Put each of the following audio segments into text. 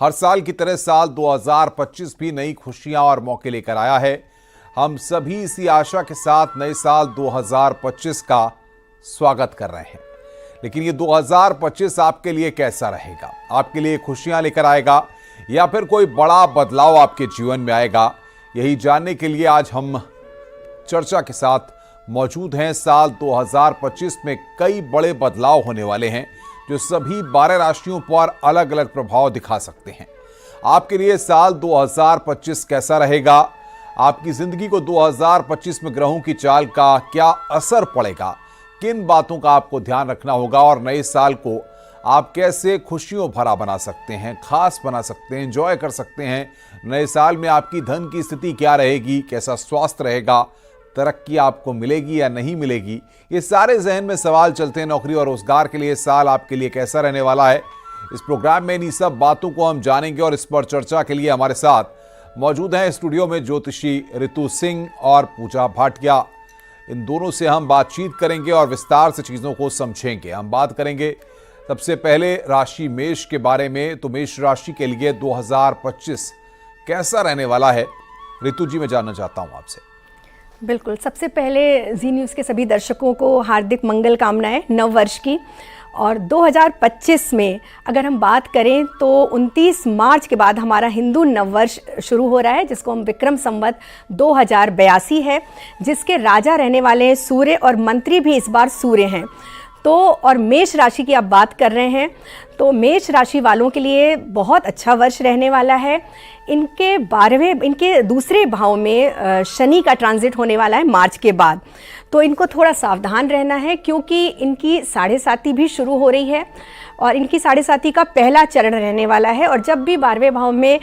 हर साल की तरह साल 2025 भी नई खुशियां और मौके लेकर आया है। हम सभी इसी आशा के साथ नए साल 2025 का स्वागत कर रहे हैं। लेकिन ये 2025 आपके लिए कैसा रहेगा? आपके लिए खुशियां लेकर आएगा या फिर कोई बड़ा बदलाव आपके जीवन में आएगा? यही जानने के लिए आज हम चर्चा के साथ मौजूद हैं। साल 2025 में कई बड़े बदलाव होने वाले हैं जो सभी 12 राशियों पर अलग अलग प्रभाव दिखा सकते हैं। आपके लिए साल 2025 कैसा रहेगा? आपकी जिंदगी को 2025 में ग्रहों की चाल का क्या असर पड़ेगा? किन बातों का आपको ध्यान रखना होगा और नए साल को आप कैसे खुशियों भरा बना सकते हैं, खास बना सकते हैं, एंजॉय कर सकते हैं? नए साल में आपकी धन की स्थिति क्या रहेगी? कैसा स्वास्थ्य रहेगा? तरक्की आपको मिलेगी या नहीं मिलेगी? ये सारे जहन में सवाल चलते हैं। नौकरी और रोजगार के लिए साल आपके लिए कैसा रहने वाला है? इस प्रोग्राम में इन्हीं सब बातों को हम जानेंगे और इस पर चर्चा के लिए हमारे साथ मौजूद हैं स्टूडियो में ज्योतिषी रितु सिंह और पूजा भाटिया। इन दोनों से हम बातचीत करेंगे और विस्तार से चीजों को समझेंगे। हम बात करेंगे सबसे पहले राशि मेष के बारे में। तो मेष राशि के लिए 2025 कैसा रहने वाला है? रितु जी, मैं जानना चाहता हूं आपसे। बिल्कुल, सबसे पहले जी न्यूज़ के सभी दर्शकों को हार्दिक मंगल कामनाएं नव वर्ष की। और 2025 में अगर हम बात करें तो 29 मार्च के बाद हमारा हिंदू नववर्ष शुरू हो रहा है, जिसको हम विक्रम संवत 2082 है, जिसके राजा रहने वाले हैं सूर्य और मंत्री भी इस बार सूर्य हैं। तो और मेष राशि की आप बात कर रहे हैं तो मेष राशि वालों के लिए बहुत अच्छा वर्ष रहने वाला है। इनके दूसरे भाव में शनि का ट्रांजिट होने वाला है मार्च के बाद, तो इनको थोड़ा सावधान रहना है क्योंकि इनकी साढ़े साती भी शुरू हो रही है और इनकी साढ़े साती का पहला चरण रहने वाला है। और जब भी 12वें भाव में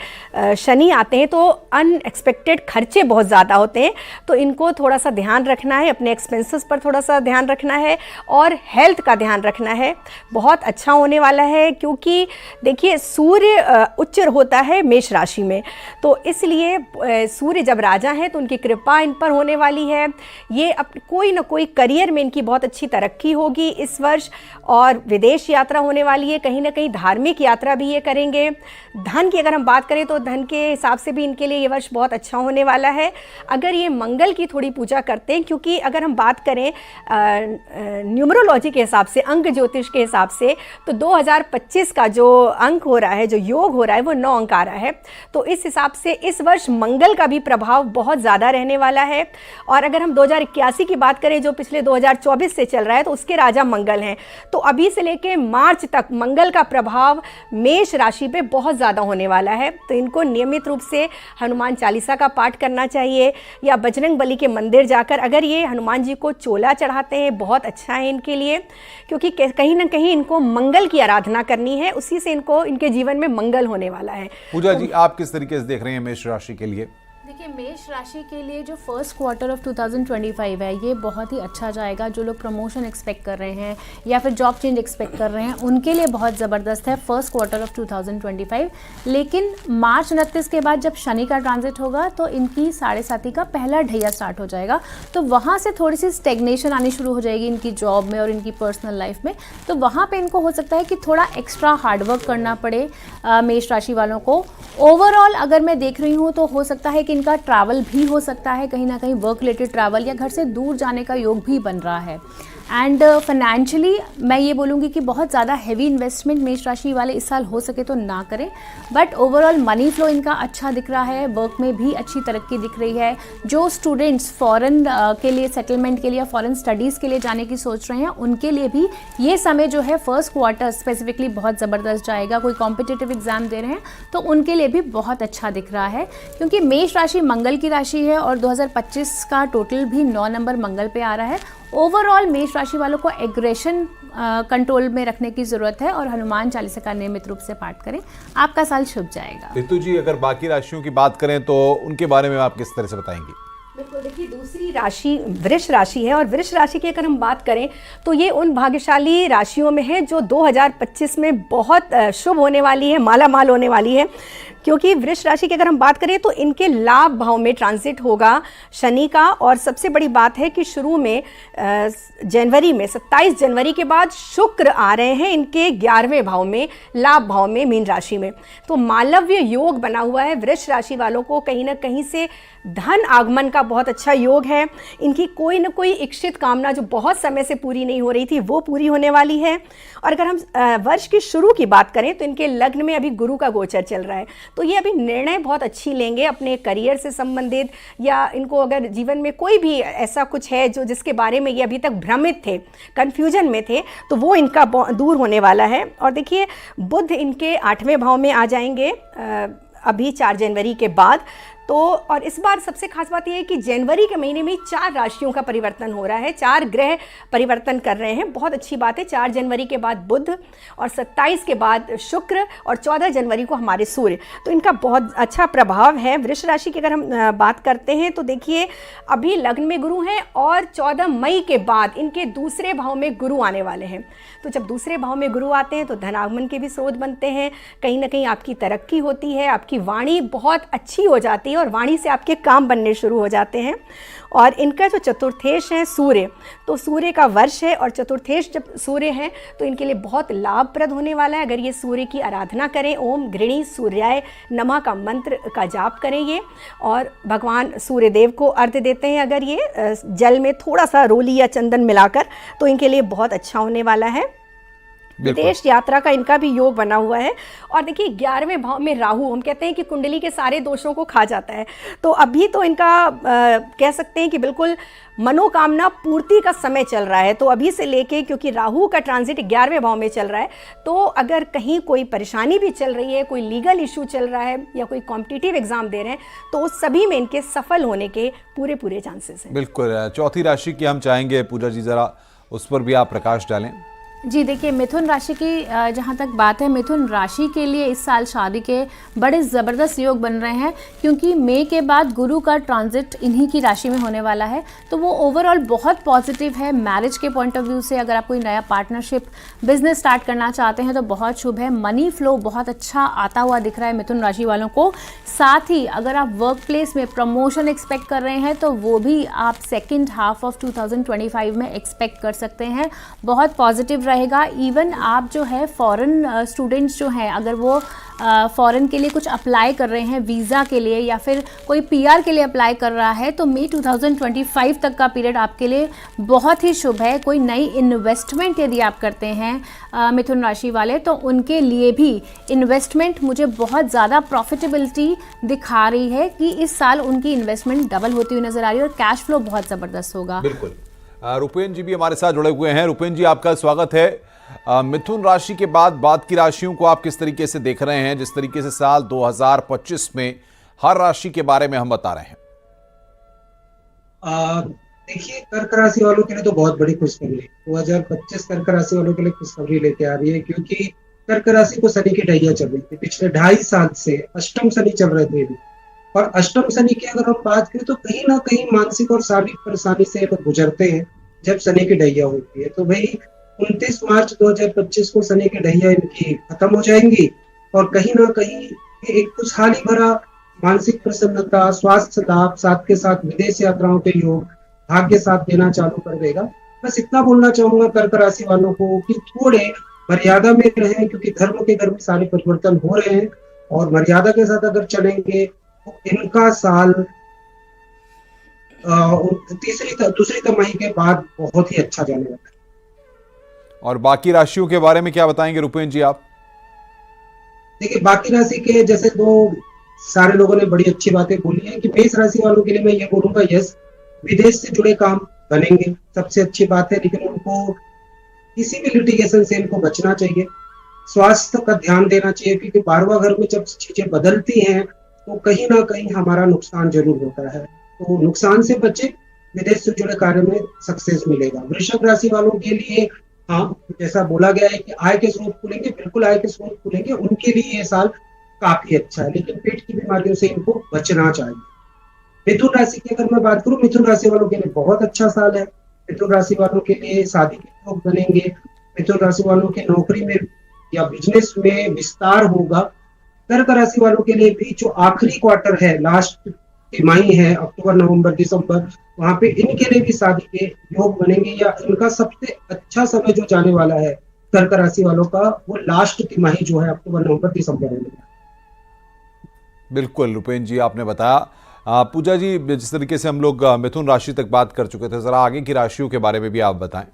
शनि आते हैं तो अनएक्सपेक्टेड खर्चे बहुत ज़्यादा होते हैं, तो इनको थोड़ा सा ध्यान रखना है, अपने एक्सपेंसेस पर थोड़ा सा ध्यान रखना है और हेल्थ का ध्यान रखना है। बहुत अच्छा होने वाला है क्योंकि देखिए सूर्य उच्च होता है मेष राशि में, तो इसलिए सूर्य जब राजा हैं तो उनकी कृपा इन पर होने वाली है। ये कोई ना कोई करियर में इनकी बहुत अच्छी तरक्की होगी इस वर्ष और विदेश यात्रा होने वाली है, कहीं ना कहीं धार्मिक यात्रा भी ये करेंगे। धन की अगर हम बात करें तो धन के हिसाब से भी इनके लिए ये वर्ष बहुत अच्छा होने वाला है अगर ये मंगल की थोड़ी पूजा करते हैं, क्योंकि अगर हम बात करें न्यूमरोलॉजी के हिसाब से, अंक ज्योतिष के हिसाब से, तो 2025 का जो अंक हो रहा है, जो योग हो रहा है, वो 9 अंक आ रहा है। तो इस हिसाब से इस वर्ष मंगल का भी प्रभाव बहुत ज़्यादा रहने वाला है। और अगर हम 2081 की बात करें जो पिछले 2024 से चल रहा है, तो उसके राजा मंगल हैं, तो अभी से लेके मार्च तक मंगल का प्रभाव मेष राशि पे बहुत ज़्यादा होने वाला है। तो इनको नियमित रूप से हनुमान चालीसा का पाठ करना चाहिए या बजरंग बली के मंदिर जाकर अगर ये हनुमान जी को चोला चढ़ाते हैं, बहुत अच्छा है इनके लिए, क्योंकि कहीं ना कहीं इनको मंगल की आराधना करनी है, उसी से इनको इनके जीवन में मंगल होने वाला है। पूजा जी, आप किस तरीके से देख रहे हैं मेष राशि के लिए? देखिए, मेष राशि के लिए जो फर्स्ट क्वार्टर ऑफ 2025 है ये बहुत ही अच्छा जाएगा। जो लोग प्रमोशन एक्सपेक्ट कर रहे हैं या फिर जॉब चेंज एक्सपेक्ट कर रहे हैं उनके लिए बहुत ज़बरदस्त है फर्स्ट क्वार्टर ऑफ 2025। लेकिन मार्च 29 के बाद जब शनि का ट्रांजिट होगा तो इनकी साढ़े साती का पहला ढैया स्टार्ट हो जाएगा, तो वहाँ से थोड़ी सी स्टेग्नेशन आनी शुरू हो जाएगी इनकी जॉब में और इनकी पर्सनल लाइफ में। तो वहाँ पर इनको हो सकता है कि थोड़ा एक्स्ट्रा हार्डवर्क करना पड़े मेष राशि वालों को। ओवरऑल अगर मैं देख रही हूँ तो हो सकता है कि इनका ट्रैवल भी हो सकता है, कहीं ना कहीं वर्क रिलेटेड ट्रैवल या घर से दूर जाने का योग भी बन रहा है। एंड फाइनेंशियली मैं ये बोलूँगी कि बहुत ज़्यादा हैवी इन्वेस्टमेंट मेष राशि वाले इस साल हो सके तो ना करें, बट ओवरऑल मनी फ्लो इनका अच्छा दिख रहा है, वर्क में भी अच्छी तरक्की दिख रही है। जो स्टूडेंट्स फॉरेन के लिए सेटलमेंट के लिए, फॉरेन स्टडीज़ के लिए जाने की सोच रहे हैं, उनके लिए भी ये समय जो है फर्स्ट क्वार्टर स्पेसिफिकली बहुत ज़बरदस्त जाएगा। कोई कॉम्पिटिटिव एग्जाम दे रहे हैं तो उनके लिए भी बहुत अच्छा दिख रहा है, क्योंकि मेष राशि मंगल की राशि है और 2025 का टोटल भी 9 नंबर मंगल पे आ रहा है। ओवरऑल मेष राशि वालों को एग्रेशन कंट्रोल में रखने की ज़रूरत है और हनुमान चालीसा का नियमित रूप से पाठ करें, आपका साल शुभ जाएगा। रितु जी, अगर बाकी राशियों की बात करें तो उनके बारे में आप किस तरह से बताएंगी? बिल्कुल, देखिए दूसरी राशि वृष राशि है और वृष राशि की अगर हम बात करें तो ये उन भाग्यशाली राशियों में है जो 2025 में बहुत शुभ होने वाली है, माला माल होने वाली है, क्योंकि वृष राशि की अगर हम बात करें तो इनके लाभ भाव में ट्रांजिट होगा शनि का। और सबसे बड़ी बात है कि शुरू में जनवरी में 27 जनवरी के बाद शुक्र आ रहे हैं इनके 11वें भाव में, लाभ भाव में, मीन राशि में। तो मालव्य योग बना हुआ है। वृष राशि वालों को कहीं ना कहीं से धन आगमन का बहुत अच्छा योग है। इनकी कोई ना कोई इच्छित कामना जो बहुत समय से पूरी नहीं हो रही थी वो पूरी होने वाली है। और अगर हम वर्ष की शुरू की बात करें तो इनके लग्न में अभी गुरु का गोचर चल रहा है, तो ये अभी निर्णय बहुत अच्छी लेंगे अपने करियर से संबंधित, या इनको अगर जीवन में कोई भी ऐसा कुछ है जो जिसके बारे में ये अभी तक भ्रमित थे, कन्फ्यूजन में थे, तो वो इनका दूर होने वाला है। और देखिए बुध इनके 8वें भाव में आ जाएंगे अभी 4 जनवरी के बाद। तो और इस बार सबसे खास बात यह है कि जनवरी के महीने में 4 राशियों का परिवर्तन हो रहा है, 4 ग्रह परिवर्तन कर रहे हैं, बहुत अच्छी बात है। 4 जनवरी के बाद बुध और 27 के बाद शुक्र और 14 जनवरी को हमारे सूर्य, तो इनका बहुत अच्छा प्रभाव है। वृष राशि की अगर हम बात करते हैं तो देखिए अभी लग्न में गुरु हैं और 14 मई के बाद इनके दूसरे भाव में गुरु आने वाले हैं। तो जब दूसरे भाव में गुरु आते हैं तो धनागमन के भी स्रोत बनते हैं, कहीं ना कहीं आपकी तरक्की होती है, आपकी वाणी बहुत अच्छी हो जाती है और वाणी से आपके काम बनने शुरू हो जाते हैं। और इनका जो चतुर्थेश है सूर्य, तो सूर्य का वर्ष है और चतुर्थेश जब सूर्य है तो इनके लिए बहुत लाभप्रद होने वाला है। अगर ये सूर्य की आराधना करें, ओम गृणी सूर्याय नमः का मंत्र का जाप करें ये, और भगवान सूर्य देव को अर्घ्य देते हैं अगर ये जल में थोड़ा सा रोली या चंदन मिलाकर, तो इनके लिए बहुत अच्छा होने वाला है। विदेश यात्रा का इनका भी योग बना हुआ है। और देखिए 11वें भाव में राहु, हम कहते हैं कि कुंडली के सारे दोषों को खा जाता है, तो अभी तो इनका कह सकते हैं कि बिल्कुल मनोकामना पूर्ति का समय चल रहा है। तो अभी से लेके, क्योंकि राहु का ट्रांजिट 11वें भाव में चल रहा है, तो अगर कहीं कोई परेशानी भी चल रही है, कोई लीगल इशू चल रहा है या कोई कॉम्पिटिटिव एग्जाम दे रहे हैं, तो उस सभी में इनके सफल होने के पूरे चांसेस हैं। बिल्कुल। चौथी राशि की हम चाहेंगे पूजा जी जरा उस पर भी आप प्रकाश डालें। जी देखिए, मिथुन राशि की जहाँ तक बात है, मिथुन राशि के लिए इस साल शादी के बड़े ज़बरदस्त योग बन रहे हैं, क्योंकि मई के बाद गुरु का ट्रांजिट इन्हीं की राशि में होने वाला है। तो वो ओवरऑल बहुत पॉजिटिव है। मैरिज के पॉइंट ऑफ व्यू से अगर आप कोई नया पार्टनरशिप बिजनेस स्टार्ट करना चाहते हैं तो बहुत शुभ है। मनी फ्लो बहुत अच्छा आता हुआ दिख रहा है मिथुन राशि वालों को। साथ ही अगर आप वर्क प्लेस में प्रमोशन एक्सपेक्ट कर रहे हैं तो वो भी आप सेकेंड हाफ ऑफ 2025 में एक्सपेक्ट कर सकते हैं, बहुत पॉजिटिव रहेगा। इवन आप जो है फॉरेन स्टूडेंट्स जो हैं, अगर वो फॉरेन के लिए कुछ अप्लाई कर रहे हैं वीज़ा के लिए, या फिर कोई पीआर के लिए अप्लाई कर रहा है, तो मई 2025 तक का पीरियड आपके लिए बहुत ही शुभ है। कोई नई इन्वेस्टमेंट यदि आप करते हैं मिथुन राशि वाले, तो उनके लिए भी इन्वेस्टमेंट मुझे बहुत ज़्यादा प्रॉफिटेबिलिटी दिखा रही है कि इस साल उनकी इन्वेस्टमेंट डबल होती हुई नजर आ रही है और कैश फ्लो बहुत ज़बरदस्त होगा। बिल्कुल। रुपेन जी भी हमारे साथ जुड़े हुए हैं। रुपेन जी, आपका स्वागत है। मिथुन राशि के बाद की राशियों को आप किस तरीके से देख रहे हैं, जिस तरीके से साल 2025 में हर राशि के बारे में हम बता रहे हैं? देखिए, कर्क राशि वालों के लिए तो बहुत बड़ी खुशखबरी 2025 कर्क राशि वालों के लिए खुशखबरी लेके आ रही है, क्योंकि कर्क राशि को शनि की ढैया चल रही थी पिछले 2.5 साल से। अष्टम शनि चल रहे थे, और अष्टम शनि की अगर हम बात करें तो कहीं ना कहीं मानसिक और शारीरिक परेशानी से गुजरते हैं जब शनि की ढैया होती है। तो भाई 29 मार्च 2025 को शनि की ढैया इनकी खत्म हो जाएंगी, और कहीं ना कहीं एक खुशहाली भरा मानसिक प्रसन्नता, स्वास्थ्य लाभ, साथ के साथ विदेश यात्राओं के योग भाग्य साथ देना चालू कर देगा। बस इतना बोलना चाहूंगा कर्क राशि वालों को कि थोड़े मर्यादा में रहें, क्योंकि धर्म के घर में सारे परिवर्तन हो रहे हैं, और मर्यादा के साथ अगर चलेंगे तो इनका साल दूसरी तिमाही के बाद बहुत ही अच्छा जाने वाला है। और बाकी राशियों के बारे में क्या बताएंगे रुपेन जी आप? देखिए, बाकी राशि के जैसे तो सारे लोगों ने बड़ी अच्छी बातें बोली है कि मेष राशि वालों के लिए मैं ये बोलूंगा, यस, विदेश से जुड़े काम बनेंगे, सबसे अच्छी बात है, लेकिन उनको किसी भी लिटिगेशन से इनको बचना चाहिए। स्वास्थ्य का ध्यान देना चाहिए, क्योंकि 12वां घर में जब चीजें बदलती हैं तो कहीं ना कहीं हमारा नुकसान जरूर होता है। तो नुकसान से बचे, विदेश से जुड़े कार्य में सक्सेस मिलेगा। वृषभ राशि वालों के लिए हाँ, जैसा बोला गया है कि आय के स्रोत खुलेंगे, बिल्कुल आय के स्रोत खुलेंगे, उनके लिए ये साल काफी अच्छा है, लेकिन पेट की बीमारियों से इनको बचना चाहिए। मिथुन राशि की अगर मैं बात करूं, मिथुन राशि वालों के लिए बहुत अच्छा साल है। मिथुन राशि वालों के लिए शादी के योग बनेंगे, मिथुन राशि वालों के नौकरी में या बिजनेस में विस्तार होगा, कर्क राशि वालों के लिए भी जो आखिरी क्वार्टर है, लास्ट तिमाही है, अक्टूबर नवंबर दिसंबर, वहां पे इनके लिए भी शादी के योग बनेंगे, या इनका सबसे अच्छा समय जो जाने वाला है कर्क राशि वालों का, वो लास्ट तिमाही जो है अक्टूबर नवंबर दिसंबर में। बिल्कुल रुपेन जी, आपने बताया। पूजा जी, जिस तरीके से हम लोग मिथुन राशि तक बात कर चुके थे, जरा आगे की राशियों के बारे में भी आप बताएं।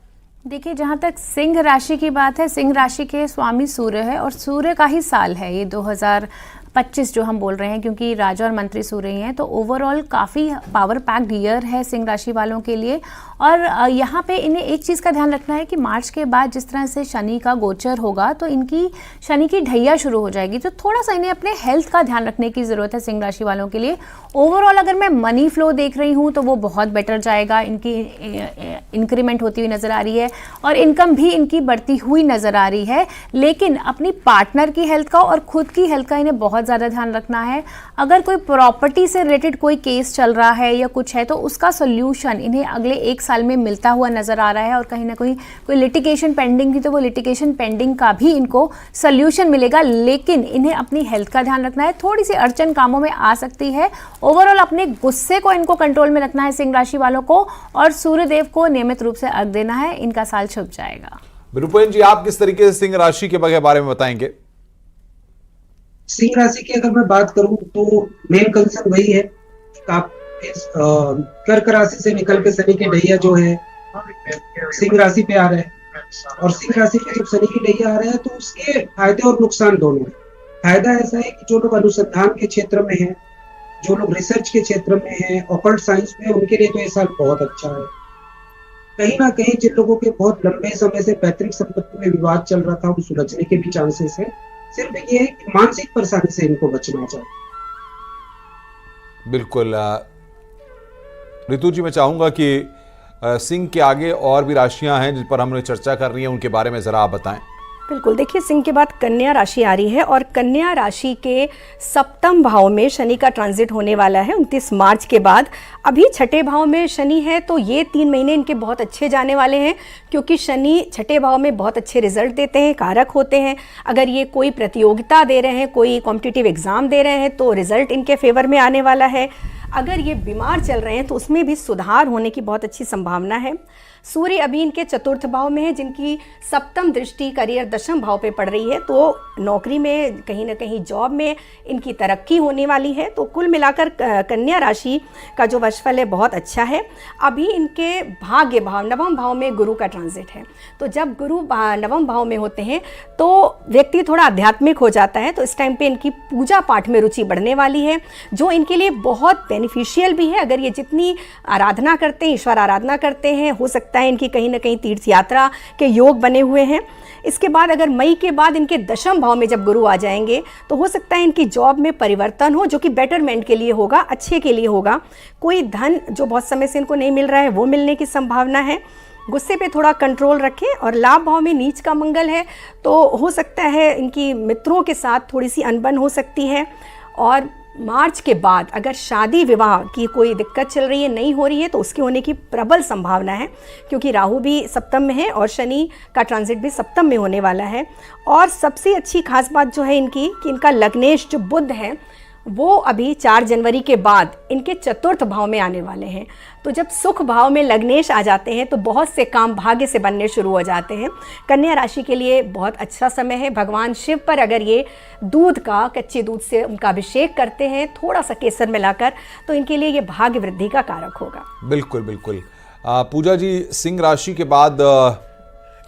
देखिए, जहाँ तक सिंह राशि की बात है, सिंह राशि के स्वामी सूर्य है और सूर्य का ही साल है ये 2025 जो हम बोल रहे हैं, क्योंकि राजा और मंत्री सूर्य ही हैं। तो ओवरऑल काफ़ी पावर पैक्ड ईयर है सिंह राशि वालों के लिए। और यहाँ पे इन्हें एक चीज़ का ध्यान रखना है कि मार्च के बाद जिस तरह से शनि का गोचर होगा तो इनकी शनि की ढैया शुरू हो जाएगी, तो थोड़ा सा इन्हें अपने हेल्थ का ध्यान रखने की ज़रूरत है सिंह राशि वालों के लिए। ओवरऑल अगर मैं मनी फ्लो देख रही हूँ तो वो बहुत बेटर जाएगा, इनकी इंक्रीमेंट होती हुई नज़र आ रही है और इनकम भी इनकी बढ़ती हुई नज़र आ रही है। लेकिन अपनी पार्टनर की हेल्थ का और खुद की हेल्थ का इन्हें बहुत ज़्यादा ध्यान रखना है। अगर कोई प्रॉपर्टी से रिलेटेड कोई केस चल रहा है या कुछ है तो उसका सोल्यूशन इन्हें अगले 1 साल में मिलता हुआ नज़र आ रहा है। और कहीं ना कहीं कोई लिटिगेशन पेंडिंग थी तो वो लिटिगेशन पेंडिंग का भी इनको सोल्यूशन मिलेगा। लेकिन इन्हें अपनी हेल्थ का ध्यान रखना है, थोड़ी सी अड़चन कामों में आ सकती है। ओवरऑल अपने गुस्से को इनको कंट्रोल में रखना है सिंह राशि वालों को, और सूर्यदेव को नियमित रूप से अर्घ देना है, इनका साल शुभ जाएगा। रुपेन जी, आप किस तरीके से सिंह राशि के बारे में बताएंगे? सिंह राशि की अगर मैं बात करूं तो मेन कंसर्न वही है, आप कर्क राशि से निकल के शनि के ढैया जो है सिंह राशि पे आ रहे हैं, और सिंह राशि पे जब शनि की ढैया आ रहे हैं तो उसके फायदे और नुकसान दोनों हैं। फायदा ऐसा है कि जो लोग अनुसंधान के क्षेत्र में हैं, जो लोग रिसर्च के क्षेत्र में हैं, ऑकल्ट साइंस में, उनके लिए तो ये साल बहुत अच्छा है। कहीं ना कहीं जिन लोगों के बहुत लंबे समय से पैतृक संपत्ति में विवाद चल रहा था, वो सुलझने के भी चांसेस है। सिर्फ ये है कि मानसिक परेशानी से इनको बचना चाहिए। बिल्कुल। रितु जी, मैं चाहूंगा कि सिंह के आगे और भी राशियां हैं जिन पर हमने चर्चा कर रही है, उनके बारे में जरा आप बताएं। बिल्कुल, देखिए सिंह के बाद कन्या राशि आ रही है और कन्या राशि के सप्तम भाव में शनि का ट्रांजिट होने वाला है 29 मार्च के बाद। अभी छठे भाव में शनि है, तो ये 3 महीने इनके बहुत अच्छे जाने वाले हैं, क्योंकि शनि छठे भाव में बहुत अच्छे रिजल्ट देते हैं, कारक होते हैं। अगर ये कोई प्रतियोगिता दे रहे हैं, कोई कॉम्पिटिटिव एग्जाम दे रहे हैं तो रिजल्ट इनके फेवर में आने वाला है। अगर ये बीमार चल रहे हैं तो उसमें भी सुधार होने की बहुत अच्छी संभावना है। सूर्य अभी इनके चतुर्थ भाव में है, जिनकी सप्तम दृष्टि करियर दशम भाव पे पड़ रही है, तो नौकरी में कहीं ना कहीं जॉब में इनकी तरक्की होने वाली है। तो कुल मिलाकर कन्या राशि का जो वर्षफल है बहुत अच्छा है। अभी इनके भाग्य भाव नवम भाव में गुरु का ट्रांजिट है, तो जब गुरु नवम भाव में होते हैं तो व्यक्ति थोड़ा आध्यात्मिक हो जाता है। तो इस टाइम पे इनकी पूजा पाठ में रुचि बढ़ने वाली है, जो इनके लिए बहुत बेनिफिशियल भी है। अगर ये जितनी आराधना करते हैं, ईश्वर आराधना करते हैं, हो सकता है इनकी कहीं ना कहीं तीर्थ यात्रा के योग बने हुए हैं। इसके बाद अगर मई के बाद इनके दशम भाव में जब गुरु आ जाएंगे तो हो सकता है इनकी जॉब में परिवर्तन हो, जो कि बेटरमेंट के लिए होगा, अच्छे के लिए होगा। कोई धन जो बहुत समय से इनको नहीं मिल रहा है वो मिलने की संभावना है। गुस्से पे थोड़ा कंट्रोल रखें। और लाभ भाव में नीच का मंगल है, तो हो सकता है इनकी मित्रों के साथ थोड़ी सी अनबन हो सकती है। और मार्च के बाद अगर शादी विवाह की कोई दिक्कत चल रही है, नहीं हो रही है, तो उसके होने की प्रबल संभावना है, क्योंकि राहु भी सप्तम में है और शनि का ट्रांजिट भी सप्तम में होने वाला है। और सबसे अच्छी खास बात जो है इनकी कि इनका लग्नेश जो बुध है वो अभी 4 जनवरी के बाद इनके चतुर्थ भाव में आने वाले हैं। तो जब सुख भाव में लग्नेश आ जाते हैं तो बहुत से काम भाग्य से बनने शुरू हो जाते हैं। कन्या राशि के लिए बहुत अच्छा समय है। भगवान शिव पर अगर ये दूध का, कच्चे दूध से उनका अभिषेक करते हैं, थोड़ा सा केसर मिलाकर, तो इनके लिए ये भाग्य वृद्धि का कारक होगा। बिल्कुल बिल्कुल। पूजा जी, सिंह राशि के बाद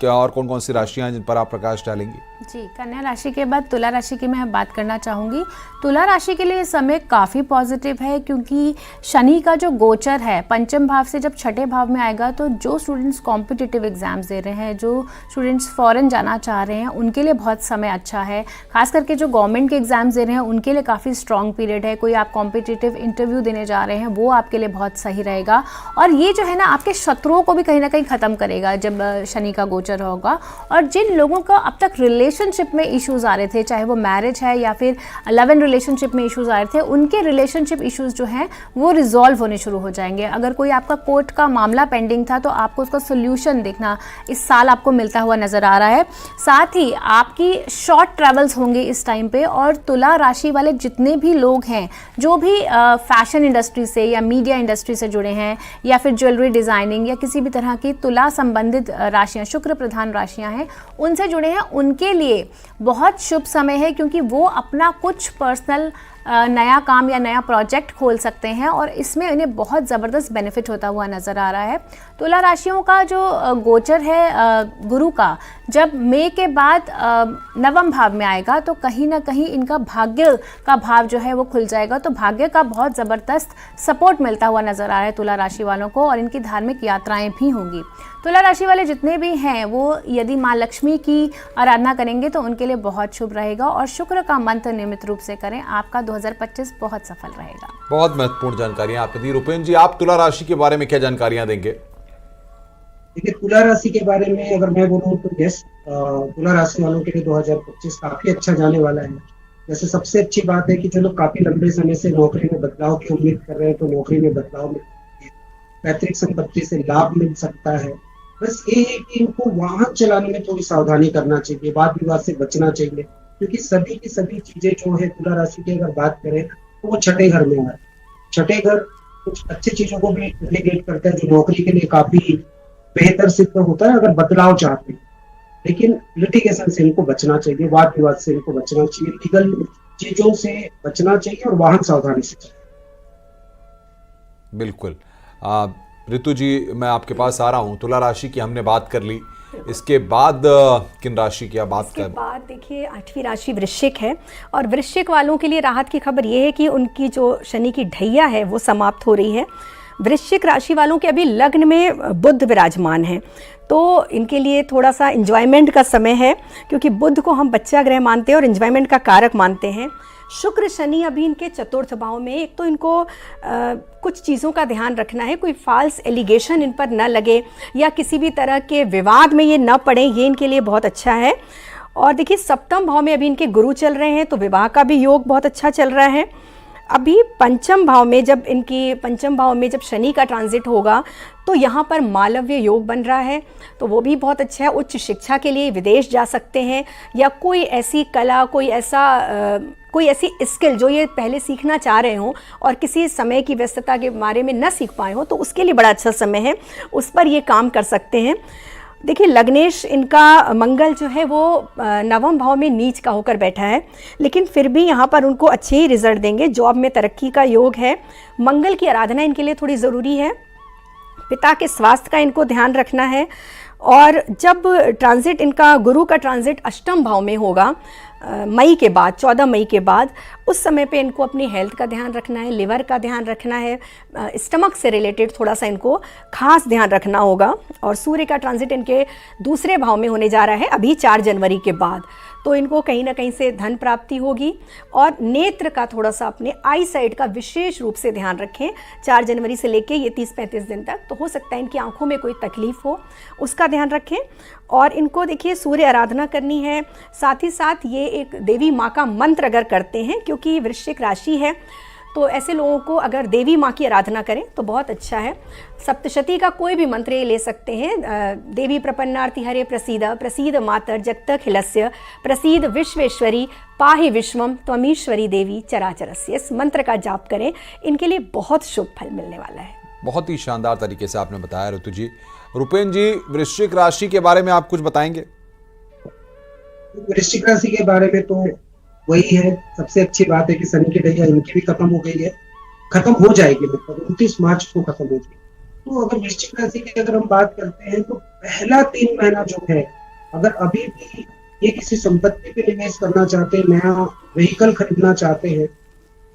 क्या और कौन कौन सी राशियां हैं जिन पर आप प्रकाश डालेंगी? जी, कन्या राशि के बाद तुला राशि की मैं बात करना चाहूँगी। तुला राशि के लिए समय काफ़ी पॉजिटिव है, क्योंकि शनि का जो गोचर है पंचम भाव से जब छठे भाव में आएगा तो जो स्टूडेंट्स कॉम्पिटिटिव एग्जाम्स दे रहे हैं, जो स्टूडेंट्स फॉरेन जाना चाह रहे हैं, उनके लिए बहुत समय अच्छा है। खास करके जो गवर्नमेंट के एग्जाम्स दे रहे हैं उनके लिए काफ़ी स्ट्रॉन्ग पीरियड है। कोई आप कॉम्पिटिटिव इंटरव्यू देने जा रहे हैं वो आपके लिए बहुत सही रहेगा। और ये जो है ना, आपके शत्रुओं को भी कहीं ना कहीं ख़त्म करेगा जब शनि का गोचर होगा। और जिन लोगों का अब तक रिलेशनशिप में इश्यूज आ रहे थे, चाहे वो मैरिज है या फिर लव एंड रिलेशनशिप में इश्यूज आ रहे थे, उनके रिलेशनशिप इश्यूज जो हैं वो रिजॉल्व होने शुरू हो जाएंगे। अगर कोई आपका कोर्ट का मामला पेंडिंग था तो आपको उसका सोल्यूशन देखना इस साल आपको मिलता हुआ नजर आ रहा है। साथ ही आपकी शॉर्ट ट्रैवल्स होंगे इस टाइम पे। और तुला राशि वाले जितने भी लोग हैं जो भी फैशन इंडस्ट्री से या मीडिया इंडस्ट्री से जुड़े हैं या फिर ज्वेलरी डिजाइनिंग या किसी भी तरह की तुला संबंधित राशियां, शुक्र प्रधान राशियां हैं, उनसे जुड़े हैं, उनके लिए बहुत शुभ समय है, क्योंकि वो अपना कुछ पर्सनल नया काम या नया प्रोजेक्ट खोल सकते हैं और इसमें उन्हें बहुत ज़बरदस्त बेनिफिट होता हुआ नज़र आ रहा है। तुला राशियों का जो गोचर है गुरु का, जब मई के बाद नवम भाव में आएगा तो कहीं ना कहीं इनका भाग्य का भाव जो है वो खुल जाएगा। तो भाग्य का बहुत ज़बरदस्त सपोर्ट मिलता हुआ नज़र आ रहा है तुला राशि वालों को, और इनकी धार्मिक यात्राएं भी होंगी। तुला राशि वाले जितने भी हैं वो यदि माँ लक्ष्मी की आराधना करेंगे तो उनके लिए बहुत शुभ रहेगा, और शुक्र का मंत्र नियमित रूप से करें। आपका 2025 बहुत सफल रहेगा। बहुत महत्वपूर्ण जानकारियां आपने दी। रुपेन जी, आप तुला राशि के बारे में क्या जानकारियां देंगे? देखिए, तुला राशि के बारे में अगर मैं बोलूँ तो यस, तुला राशि वालों के लिए 2025 काफी अच्छा जाने वाला है। जैसे सबसे अच्छी बात है कि जो लोग काफी लंबे समय से नौकरी में बदलाव की उम्मीद कर रहे हैं तो नौकरी में बदलाव मिल, पैतृक संपत्ति से लाभ मिल सकता है। बस ये है कि इनको वाहन चलाने में थोड़ी सावधानी करना चाहिए, वाद विवाद से बचना चाहिए, क्योंकि सभी की सभी चीजें जो है तुला राशि की अगर बात करें तो वो छठे घर में है। छठे घर कुछ अच्छी चीजों को भी इंडिकेट करता है जो नौकरी के लिए काफी बेहतर सिद्ध होता है अगर बदलाव चाहते हैं। लेकिन लिटिगेशन से इनको बचना चाहिए, वाद विवाद से इनको बचना चाहिए, लीगल चीजों से बचना चाहिए और वाहन सावधानी से चाहिए। बिल्कुल। ऋतु जी, मैं आपके पास आ रहा हूँ। तुला राशि की हमने बात कर ली, इसके बाद किन राशि की आप बात कर? इसके बाद देखिए 8वीं राशि वृश्चिक है, और वृश्चिक वालों के लिए राहत की खबर ये है कि उनकी जो शनि की ढैया है वो समाप्त हो रही है। वृश्चिक राशि वालों के अभी लग्न में बुध विराजमान है, तो इनके लिए थोड़ा सा एंजॉयमेंट का समय है, क्योंकि बुध को हम बच्चा ग्रह मानते हैं और एंजॉयमेंट का कारक मानते हैं। शुक्र शनि अभी इनके चतुर्थ भाव में। एक तो इनको कुछ चीज़ों का ध्यान रखना है, कोई फाल्स एलिगेशन इन पर न लगे या किसी भी तरह के विवाद में ये न पड़े, ये इनके लिए बहुत अच्छा है। और देखिए सप्तम भाव में अभी इनके गुरु चल रहे हैं, तो विवाह का भी योग बहुत अच्छा चल रहा है। अभी पंचम भाव में जब शनि का ट्रांजिट होगा तो यहाँ पर मालव्य योग बन रहा है, तो वो भी बहुत अच्छा है। उच्च शिक्षा के लिए विदेश जा सकते हैं, या कोई ऐसी कला, कोई ऐसी स्किल जो ये पहले सीखना चाह रहे हों और किसी समय की व्यस्तता के बारे में न सीख पाए हों, तो उसके लिए बड़ा अच्छा समय है, उस पर ये काम कर सकते हैं। देखिए लग्नेश इनका मंगल जो है वो नवम भाव में नीच का होकर बैठा है, लेकिन फिर भी यहाँ पर उनको अच्छे ही रिजल्ट देंगे। जॉब में तरक्की का योग है। मंगल की आराधना इनके लिए थोड़ी ज़रूरी है। पिता के स्वास्थ्य का इनको ध्यान रखना है। और जब ट्रांजिट इनका गुरु का ट्रांजिट अष्टम भाव में होगा मई के बाद, 14 मई के बाद, उस समय पे इनको अपनी हेल्थ का ध्यान रखना है, लिवर का ध्यान रखना है, स्टमक से रिलेटेड थोड़ा सा इनको खास ध्यान रखना होगा। और सूर्य का ट्रांजिट इनके दूसरे भाव में होने जा रहा है अभी 4 जनवरी के बाद, तो इनको कहीं ना कहीं से धन प्राप्ति होगी। और नेत्र का थोड़ा सा, अपने आई साइड का विशेष रूप से ध्यान रखें 4 जनवरी से लेके ये 30-35 दिन तक। तो हो सकता है इनकी आंखों में कोई तकलीफ हो, उसका ध्यान रखें। और इनको देखिए सूर्य आराधना करनी है, साथ ही साथ ये एक देवी माँ का मंत्र अगर करते हैं, क्योंकि वृश्चिक राशि है तो ऐसे लोगों को अगर देवी माँ की आराधना करें तो बहुत अच्छा है। सप्तशती का कोई भी मंत्र ये ले सकते हैं। देवी प्रपन्नार्ति हरे प्रसीद, प्रसीद मातर जगतखिलस्य, प्रसीद विश्वेश्वरी पाहि विश्वम त्वमीश्वरी देवी चराचरस्य। इस मंत्र का जाप करें, इनके लिए बहुत शुभ फल मिलने वाला है। बहुत ही शानदार तरीके से आपने बताया ऋतु जी। रुपेन जी, वृश्चिक राशि के बारे में आप कुछ बताएंगे? वृश्चिक राशि के बारे में तो वही है, सबसे अच्छी बात है कि शनि की ढैया इनकी भी खत्म हो गई है, खत्म हो जाएगी, मतलब 29 मार्च को खत्म होगी। तो अगर वृश्चिक राशि की अगर हम बात करते हैं तो पहला 3 महीना जो है, अगर अभी भी ये किसी संपत्ति पे निवेश करना चाहते हैं, नया व्हीकल खरीदना चाहते हैं,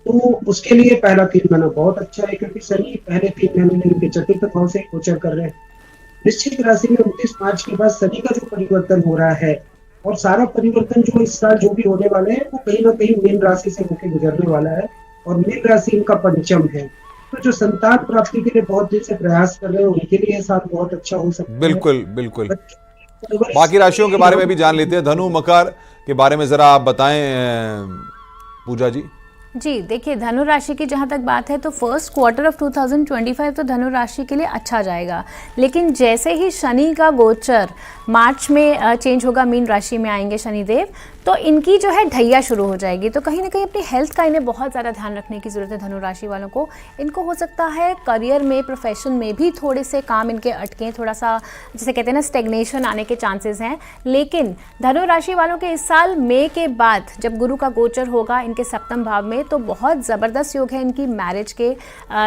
तो उसके लिए पहला 3 महीना बहुत अच्छा है, क्योंकि शनि पहले 3 महीने में इनके चतुर्थ भाव से गोचर कर रहे हैं। वृश्चिक राशि में 29 मार्च के बाद शनि का जो परिवर्तन हो रहा है, और सारा परिवर्तन जो इस साल जो भी होने वाले हैं वो कहीं ना कहीं मीन राशि से होकर गुजरने वाला है, और मीन राशि इनका पंचम है। तो जो संतान प्राप्ति के लिए बहुत दिन से प्रयास कर रहे हैं उनके लिए ये साल बहुत अच्छा हो सकता है। बिल्कुल बिल्कुल। बाकी राशियों के बारे में भी जान लेते हैं। धनु मकर के बारे में जरा आप बताएं पूजा जी। जी देखिए, धनु राशि की जहाँ तक बात है तो फर्स्ट क्वार्टर ऑफ 2025 तो धनु राशि के लिए अच्छा जाएगा, लेकिन जैसे ही शनि का गोचर मार्च में चेंज होगा, मीन राशि में आएंगे शनिदेव, तो इनकी जो है ढैया शुरू हो जाएगी। तो कहीं ना कहीं अपनी हेल्थ का इन्हें बहुत ज़्यादा ध्यान रखने की ज़रूरत है धनु राशि वालों को। इनको हो सकता है करियर में, प्रोफेशन में भी थोड़े से काम इनके अटके, थोड़ा सा जिसे कहते हैं ना स्टेग्नेशन आने के चांसेस हैं। लेकिन धनु राशि वालों के इस साल मई के बाद जब गुरु का गोचर होगा इनके सप्तम भाव में, तो बहुत ज़बरदस्त योग है, इनकी मैरिज के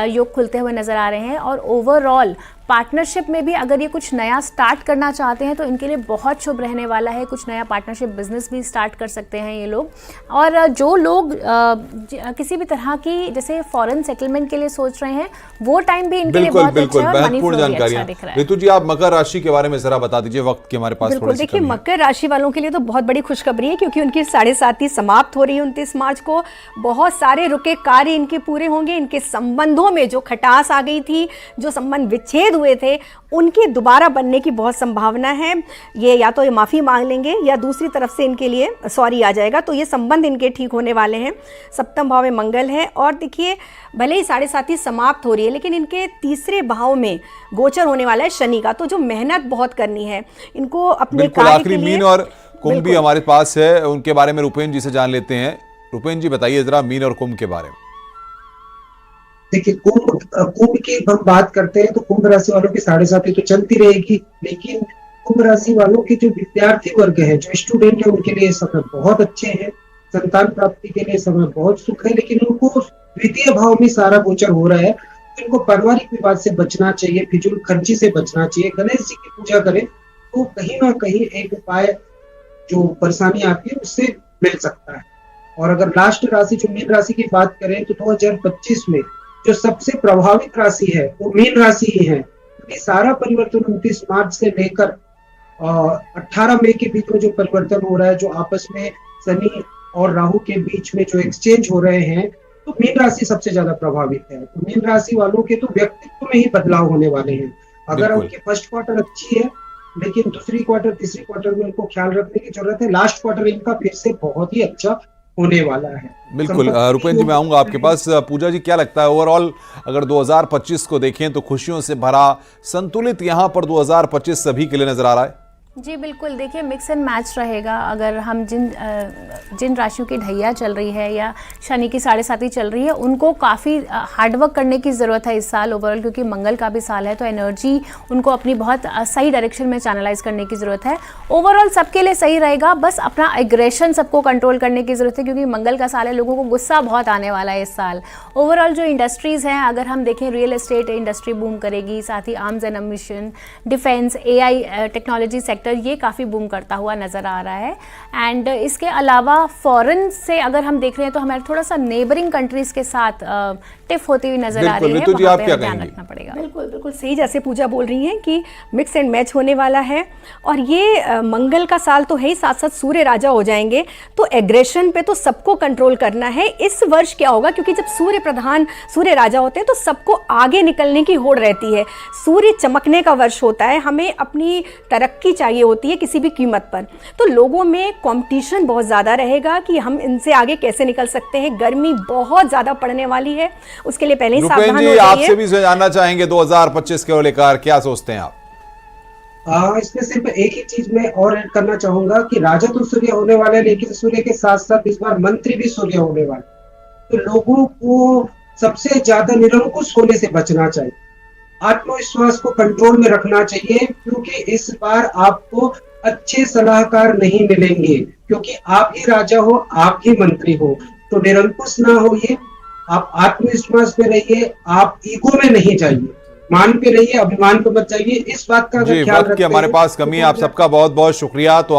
योग खुलते हुए नज़र आ रहे हैं। और ओवरऑल पार्टनरशिप में भी अगर ये कुछ नया स्टार्ट करना चाहते हैं तो इनके लिए बहुत शुभ रहने वाला है। कुछ नया पार्टनरशिप बिजनेस भी स्टार्ट कर सकते हैं ये लोग। और जो लोग किसी भी तरह की जैसे फॉरेन सेटलमेंट के लिए सोच रहे हैं, वो टाइम भी इनके लिए बहुत अच्छा है और मनी फ्लो भी अच्छा दिख रहा है। ऋतु जी, आप मकर राशि के बारे में जरा बता दीजिए, वक्त की हमारे पास बिल्कुल। देखिए, मकर राशि वालों के लिए तो बहुत बड़ी खुशखबरी है, क्योंकि उनकी 7.5 समाप्त हो रही है 29 मार्च को। बहुत सारे रुके कार्य इनके पूरे होंगे। इनके संबंधों में जो खटास आ गई थी, जो संबंध विच्छेद हुए थे, उनके दोबारा बनने की बहुत संभावना है। ये या तो ये माफ़ी मांग लेंगे या दूसरी तरफ से इनके लिए सॉरी आ जाएगा, तो ये संबंध इनके ठीक होने वाले हैं। सप्तम भाव में मंगल है, और देखिए भले ही 7.5 समाप्त हो रही है, लेकिन इनके तीसरे भाव में गोचर होने वाला है शनि का। तो जो मेहनत बहुत करनी है इनको अपने कार्य के लिए। मीन और कुंभ भी हमारे पास है, उनके बारे में रूपेन जी से जान लेते हैं। रूपेन जी बताइए जरा मीन और कुंभ के बारे में। देखिए, कुंभ की हम बात करते हैं तो कुंभ राशि वालों की 7.5 तो चलती रहेगी, लेकिन कुंभ राशि वालों के जो विद्यार्थी वर्ग है, जो स्टूडेंट है, उनके लिए समय बहुत अच्छे हैं। संतान प्राप्ति के लिए समय बहुत सुख है, लेकिन उनको द्वितीय भाव में सारा गोचर हो रहा है। तो इनको पारिवारिक विवाद से बचना चाहिए, फिजूल खर्ची से बचना चाहिए। गणेश जी की पूजा करें तो कहीं ना कहीं एक उपाय जो परेशानी आती है उससे मिल सकता है। और अगर लास्ट राशि जो मीन राशि की बात करें तो 2025 में जो सबसे प्रभावित राशि है वो मीन राशि ही है, क्योंकि सारा परिवर्तन 29 मार्च से लेकर 18 मई के बीच में जो परिवर्तन हो रहा है, जो आपस में शनि और राहु के बीच में जो एक्सचेंज हो रहे हैं, तो मीन राशि सबसे ज्यादा प्रभावित है। तो मीन राशि वालों के तो व्यक्तित्व में ही बदलाव होने वाले हैं। अगर उनकी फर्स्ट क्वार्टर अच्छी है, लेकिन दूसरी क्वार्टर, तीसरी क्वार्टर में उनको ख्याल रखने की जरूरत है। लास्ट क्वार्टर इनका फिर से बहुत ही अच्छा होने वाला है। बिल्कुल। रूपेन जी, मैं आऊंगा आपके पास। पूजा जी, क्या लगता है ओवरऑल अगर 2025 को देखें तो खुशियों से भरा, संतुलित यहाँ पर 2025 सभी के लिए नजर आ रहा है? जी बिल्कुल। देखिए, मिक्स एंड मैच रहेगा। अगर हम जिन राशियों की ढैया चल रही है या शनि की 7.5 चल रही है, उनको काफ़ी हार्डवर्क करने की ज़रूरत है इस साल ओवरऑल, क्योंकि मंगल का भी साल है, तो एनर्जी उनको अपनी बहुत सही डायरेक्शन में चैनलाइज करने की ज़रूरत है। ओवरऑल सबके लिए सही रहेगा, बस अपना एग्रेशन सबको कंट्रोल करने की ज़रूरत है, क्योंकि मंगल का साल है, लोगों को गुस्सा बहुत आने वाला है इस साल। ओवरऑल जो इंडस्ट्रीज़ हैं, अगर हम देखें, रियल एस्टेट इंडस्ट्री बूम करेगी, साथ ही arms and ammunition, defence, AI technology sector, ये काफ़ी बूम करता हुआ नज़र आ रहा है। एंड इसके अलावा फॉरेन से अगर हम देख रहे हैं तो हमारे थोड़ा सा नेबरिंग कंट्रीज़ के साथ टिफ होती हुई नजर आ रही है, वहाँ पे ध्यान रखना पड़ेगा। बिल्कुल बिल्कुल सही, जैसे पूजा बोल रही हैं कि मिक्स एंड मैच होने वाला है। और ये मंगल का साल तो है ही, साथ साथ सूर्य राजा हो जाएंगे, तो एग्रेशन पे तो सबको कंट्रोल करना है। इस वर्ष क्या होगा, क्योंकि जब सूर्य प्रधान, सूर्य राजा होते हैं तो सबको आगे निकलने की होड़ रहती है। सूर्य चमकने का वर्ष होता है, हमें अपनी तरक्की चाहिए होती है किसी भी कीमत पर। तो लोगों में कंपटीशन बहुत ज़्यादा रहेगा कि हम इनसे आगे कैसे निकल सकते हैं। गर्मी बहुत ज़्यादा पड़ने वाली है, उसके लिए पहले ही सावधान हो जाइए। आपसे भी जानना चाहेंगे 2025 को लेकर क्या सोचते हैं आप? इसमें सिर्फ एक ही चीज मैं और ऐड करना चाहूंगा कि राजा तो सूर्य होने वाला है, लेकिन सूर्य के साथ साथ इस बार मंत्री भी सूर्य होने वाले। तो लोगों को सबसे ज्यादा निरंकुश होने से बचना चाहिए, आत्मविश्वास को कंट्रोल में रखना चाहिए, क्योंकि इस बार आपको अच्छे सलाहकार नहीं मिलेंगे, क्योंकि आप ही राजा हो, आप ही मंत्री हो। तो निरंकुश ना होइए, आप आत्मविश्वास पे रहिए, आप ईगो में नहीं जाइए, मान पे रहिए, अभिमान पे मत जाइए। इस बात का ख्याल रखिए। हमारे पास कमी है। आप सबका बहुत बहुत शुक्रिया। तो